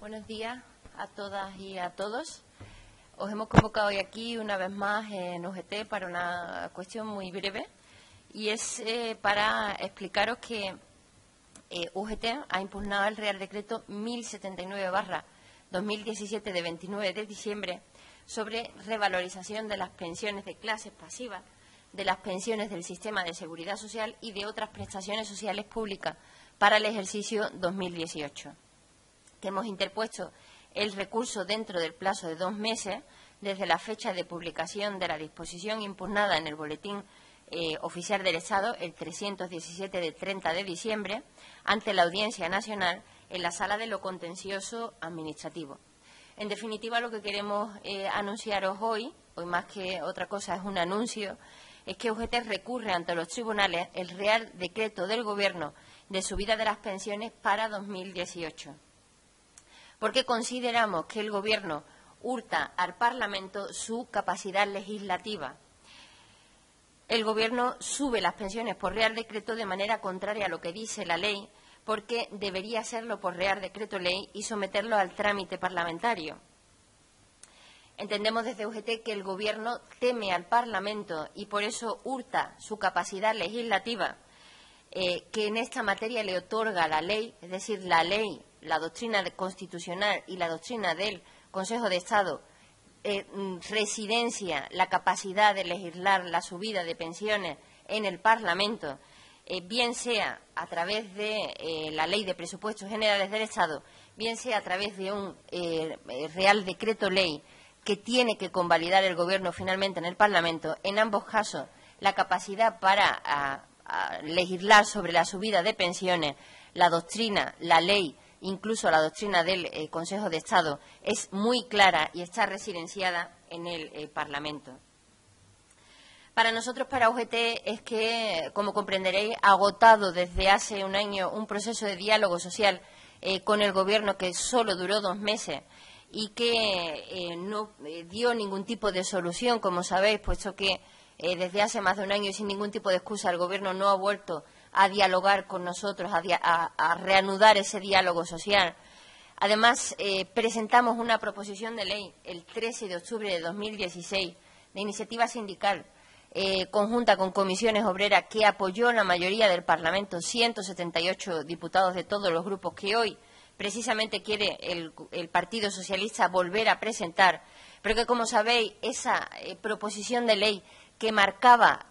Buenos días a todas y a todos. Os hemos convocado hoy aquí una vez más en UGT para una cuestión muy breve y es para explicaros que UGT ha impugnado el Real Decreto 1079/2017 de 29 de diciembre sobre revalorización de las pensiones de clases pasivas, de las pensiones del sistema de seguridad social y de otras prestaciones sociales públicas para el ejercicio 2018. Que hemos interpuesto el recurso dentro del plazo de 2 meses desde la fecha de publicación de la disposición impugnada en el Boletín Oficial del Estado, el 317 de 30 de diciembre, ante la Audiencia Nacional en la Sala de lo Contencioso Administrativo. En definitiva, lo que queremos anunciaros hoy más que otra cosa es un anuncio, es que UGT recurre ante los tribunales el Real Decreto del Gobierno de subida de las pensiones para 2018. Porque consideramos que el Gobierno hurta al Parlamento su capacidad legislativa. El Gobierno sube las pensiones por Real Decreto de manera contraria a lo que dice la ley, porque debería hacerlo por Real Decreto Ley y someterlo al trámite parlamentario. Entendemos desde UGT que el Gobierno teme al Parlamento y por eso hurta su capacidad legislativa, que en esta materia le otorga la ley, es decir, la ley, la doctrina constitucional y la doctrina del Consejo de Estado, residencia la capacidad de legislar la subida de pensiones en el Parlamento, bien sea a través de la Ley de Presupuestos Generales del Estado, bien sea a través de un Real Decreto Ley que tiene que convalidar el Gobierno finalmente en el Parlamento. En ambos casos, la capacidad para legislar sobre la subida de pensiones, la doctrina, la ley, incluso la doctrina del Consejo de Estado, es muy clara y está residenciada en el Parlamento. Para nosotros, para UGT, es que, como comprenderéis, ha agotado desde hace un año un proceso de diálogo social con el Gobierno que solo duró 2 meses y que no dio ningún tipo de solución, como sabéis, puesto que desde hace más de un año y sin ningún tipo de excusa el Gobierno no ha vuelto a dialogar con nosotros, a reanudar ese diálogo social. Además, presentamos una proposición de ley el 13 de octubre de 2016 de iniciativa sindical conjunta con comisiones obreras que apoyó la mayoría del Parlamento, 178 diputados de todos los grupos, que hoy precisamente quiere el Partido Socialista volver a presentar, pero que, como sabéis, esa proposición de ley que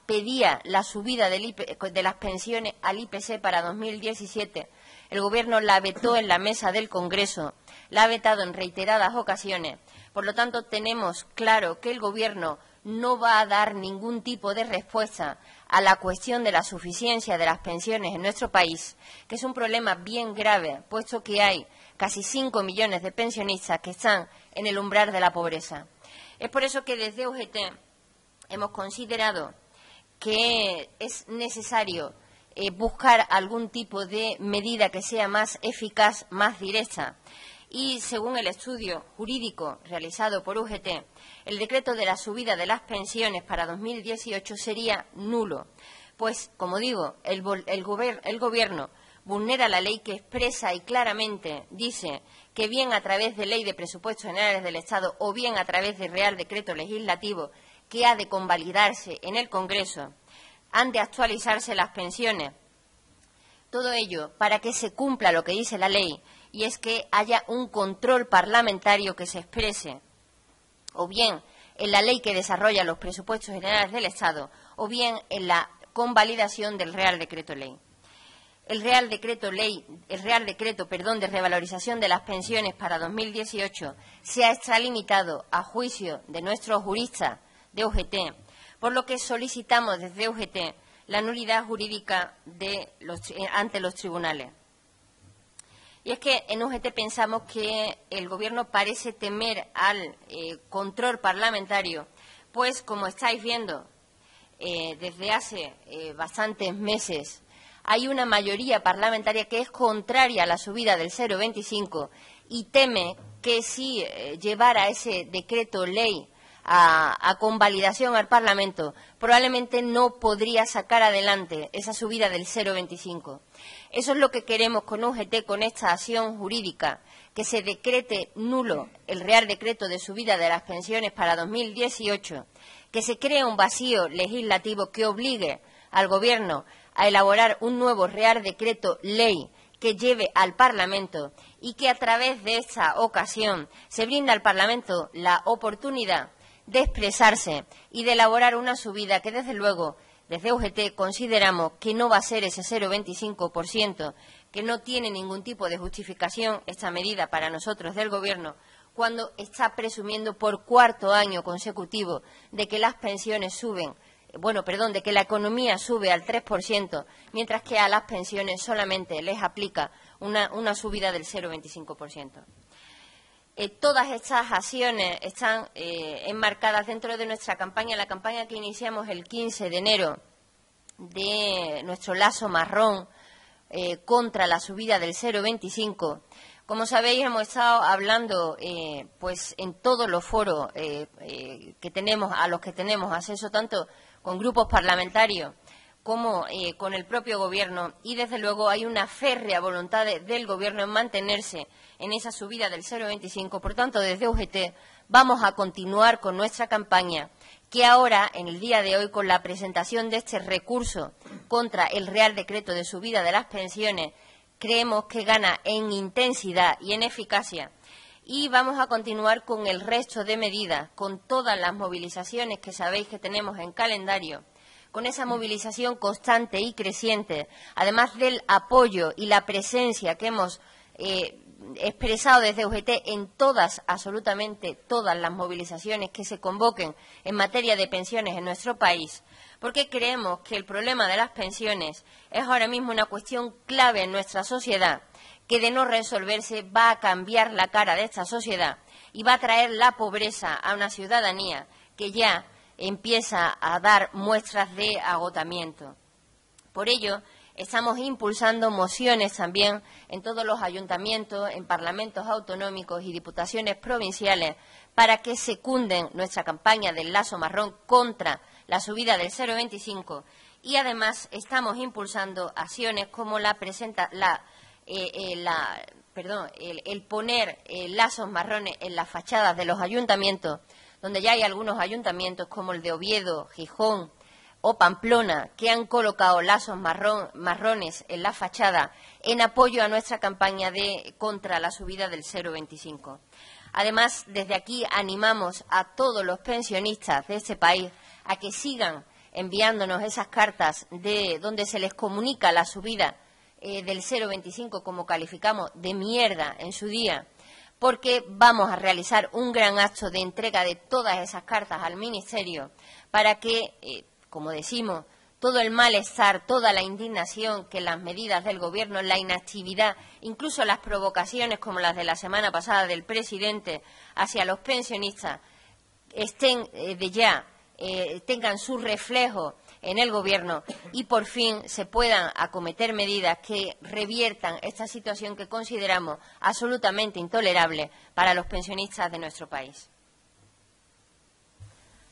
pedía la subida de las pensiones al IPC para 2017, el Gobierno la vetó en la mesa del Congreso, la ha vetado en reiteradas ocasiones. Por lo tanto, tenemos claro que el Gobierno no va a dar ningún tipo de respuesta a la cuestión de la suficiencia de las pensiones en nuestro país, que es un problema bien grave, puesto que hay casi 5 millones de pensionistas que están en el umbral de la pobreza. Es por eso que desde UGT hemos considerado que es necesario buscar algún tipo de medida que sea más eficaz, más directa. Y según el estudio jurídico realizado por UGT, el decreto de la subida de las pensiones para 2018 sería nulo, pues, como digo, el Gobierno vulnera la ley que expresa y claramente dice que bien a través de Ley de Presupuestos Generales del Estado o bien a través de Real Decreto Legislativo que ha de convalidarse en el Congreso, han de actualizarse las pensiones. Todo ello para que se cumpla lo que dice la ley, y es que haya un control parlamentario que se exprese o bien en la ley que desarrolla los presupuestos generales del Estado o bien en la convalidación del Real Decreto Ley. El Real Decreto de revalorización de las pensiones para 2018 se ha extralimitado a juicio de nuestros juristas de UGT, por lo que solicitamos desde UGT la nulidad jurídica ante los tribunales. Y es que en UGT pensamos que el Gobierno parece temer al control parlamentario, pues, como estáis viendo, desde hace bastantes meses hay una mayoría parlamentaria que es contraria a la subida del 0,25 y teme que si llevara ese decreto ley a convalidación al Parlamento, probablemente no podría sacar adelante esa subida del 0,25. Eso es lo que queremos con UGT, con esta acción jurídica, que se decrete nulo el Real Decreto de subida de las pensiones para 2018, que se cree un vacío legislativo que obligue al Gobierno a elaborar un nuevo Real Decreto Ley que lleve al Parlamento y que a través de esta ocasión se brinda al Parlamento la oportunidad de expresarse y de elaborar una subida que, desde luego, desde UGT consideramos que no va a ser ese 0,25%, que no tiene ningún tipo de justificación esta medida para nosotros del Gobierno, cuando está presumiendo por cuarto año consecutivo de que las pensiones suben, de que la economía sube al 3%, mientras que a las pensiones solamente les aplica una subida del 0,25%. Todas estas acciones están enmarcadas dentro de nuestra campaña, la campaña que iniciamos el 15 de enero de nuestro lazo marrón contra la subida del 0,25. Como sabéis, hemos estado hablando en todos los foros que tenemos, a los que tenemos acceso, tanto con grupos parlamentarios como con el propio Gobierno, y desde luego hay una férrea voluntad del Gobierno en mantenerse en esa subida del 0,25. Por tanto, desde UGT vamos a continuar con nuestra campaña, que ahora, en el día de hoy, con la presentación de este recurso contra el Real Decreto de subida de las pensiones, creemos que gana en intensidad y en eficacia. Y vamos a continuar con el resto de medidas, con todas las movilizaciones que sabéis que tenemos en calendario, con esa movilización constante y creciente, además del apoyo y la presencia que hemos expresado desde UGT en todas, absolutamente todas las movilizaciones que se convoquen en materia de pensiones en nuestro país, porque creemos que el problema de las pensiones es ahora mismo una cuestión clave en nuestra sociedad, que de no resolverse va a cambiar la cara de esta sociedad y va a traer la pobreza a una ciudadanía que ya empieza a dar muestras de agotamiento. Por ello, estamos impulsando mociones también en todos los ayuntamientos, en parlamentos autonómicos y diputaciones provinciales para que secunden nuestra campaña del lazo marrón contra la subida del 0,25, y además estamos impulsando acciones como el poner lazos marrones en las fachadas de los ayuntamientos, donde ya hay algunos ayuntamientos como el de Oviedo, Gijón o Pamplona, que han colocado lazos marrones en la fachada en apoyo a nuestra campaña contra la subida del 0,25. Además, desde aquí animamos a todos los pensionistas de este país a que sigan enviándonos esas cartas donde se les comunica la subida del 0,25, como calificamos de mierda en su día, porque vamos a realizar un gran acto de entrega de todas esas cartas al Ministerio para que, como decimos, todo el malestar, toda la indignación que las medidas del Gobierno, la inactividad, incluso las provocaciones como las de la semana pasada del presidente hacia los pensionistas, estén tengan su reflejo en el Gobierno y por fin se puedan acometer medidas que reviertan esta situación que consideramos absolutamente intolerable para los pensionistas de nuestro país.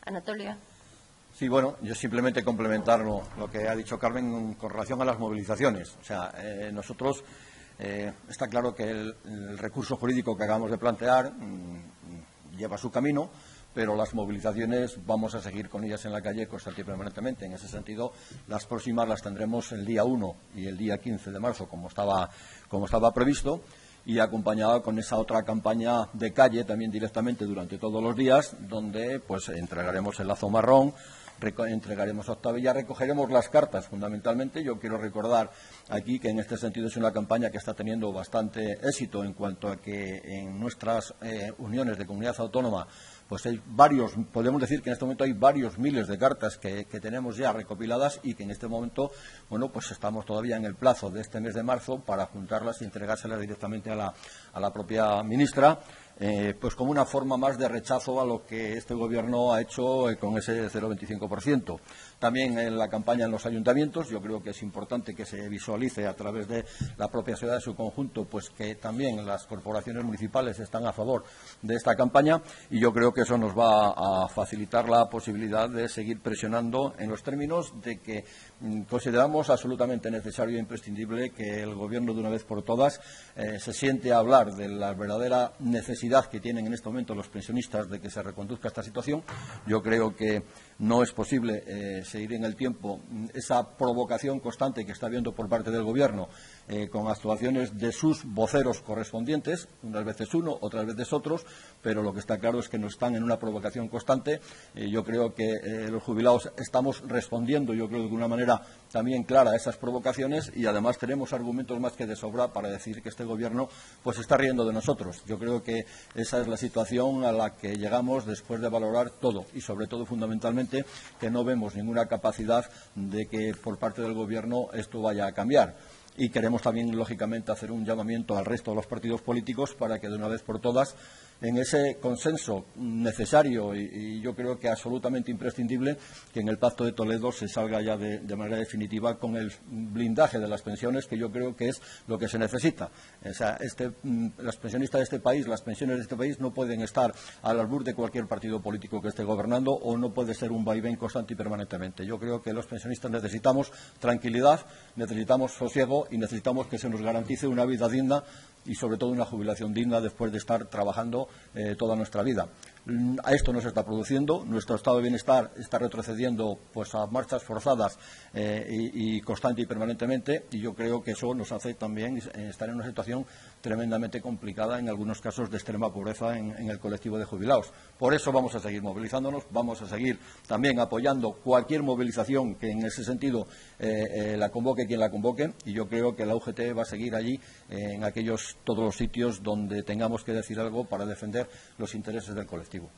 Anatolio. Sí, bueno, yo simplemente complementar lo que ha dicho Carmen con relación a las movilizaciones. O sea, nosotros, está claro que el recurso jurídico que acabamos de plantear lleva su camino, pero las movilizaciones vamos a seguir con ellas en la calle constante y permanentemente. En ese sentido, las próximas las tendremos el día 1 y el día 15 de marzo, como estaba previsto, y acompañada con esa otra campaña de calle también directamente durante todos los días, donde pues entregaremos el lazo marrón, entregaremos octavilla, recogeremos las cartas fundamentalmente. Yo quiero recordar aquí que en este sentido es una campaña que está teniendo bastante éxito en cuanto a que en nuestras uniones de comunidad autónoma pues hay podemos decir que en este momento hay varios miles de cartas que tenemos ya recopiladas y que en este momento, bueno, pues estamos todavía en el plazo de este mes de marzo para juntarlas y entregárselas directamente a la propia ministra, pues como una forma más de rechazo a lo que este Gobierno ha hecho con ese 0,25%. También en la campaña en los ayuntamientos, yo creo que es importante que se visualice a través de la propia ciudad en su conjunto, pues que también las corporaciones municipales están a favor de esta campaña, y yo creo que eso nos va a facilitar la posibilidad de seguir presionando en los términos de que consideramos absolutamente necesario e imprescindible que el Gobierno de una vez por todas se siente a hablar de la verdadera necesidad que tienen en este momento los pensionistas de que se reconduzca esta situación. Yo creo que no es posible seguir en el tiempo esa provocación constante que está habiendo por parte del Gobierno con actuaciones de sus voceros correspondientes, unas veces uno, otras veces otros, pero lo que está claro es que no están en una provocación constante. Yo creo que los jubilados estamos respondiendo, yo creo, de una manera también clara a esas provocaciones, y además tenemos argumentos más que de sobra para decir que este Gobierno pues está riendo de nosotros. Yo creo que esa es la situación a la que llegamos después de valorar todo, y sobre todo fundamentalmente que no vemos ninguna capacidad de que por parte del Gobierno esto vaya a cambiar. Y queremos también, lógicamente, hacer un llamamiento al resto de los partidos políticos para que de una vez por todas, en ese consenso necesario y yo creo que absolutamente imprescindible, que en el Pacto de Toledo se salga ya de manera definitiva con el blindaje de las pensiones, que yo creo que es lo que se necesita. O sea, las pensionistas de este país, las pensiones de este país no pueden estar al albur de cualquier partido político que esté gobernando, o no puede ser un vaivén constante y permanentemente. Yo creo que los pensionistas necesitamos tranquilidad, necesitamos sosiego y necesitamos que se nos garantice una vida digna y sobre todo una jubilación digna después de estar trabajando toda nuestra vida. A esto no se está produciendo, nuestro estado de bienestar está retrocediendo pues a marchas forzadas y constante y permanentemente, y yo creo que eso nos hace también estar en una situación tremendamente complicada, en algunos casos de extrema pobreza en el colectivo de jubilados. Por eso vamos a seguir movilizándonos, vamos a seguir también apoyando cualquier movilización que en ese sentido la convoque quien la convoque, y yo creo que la UGT va a seguir allí en todos los sitios donde tengamos que decir algo para defender los intereses del colectivo.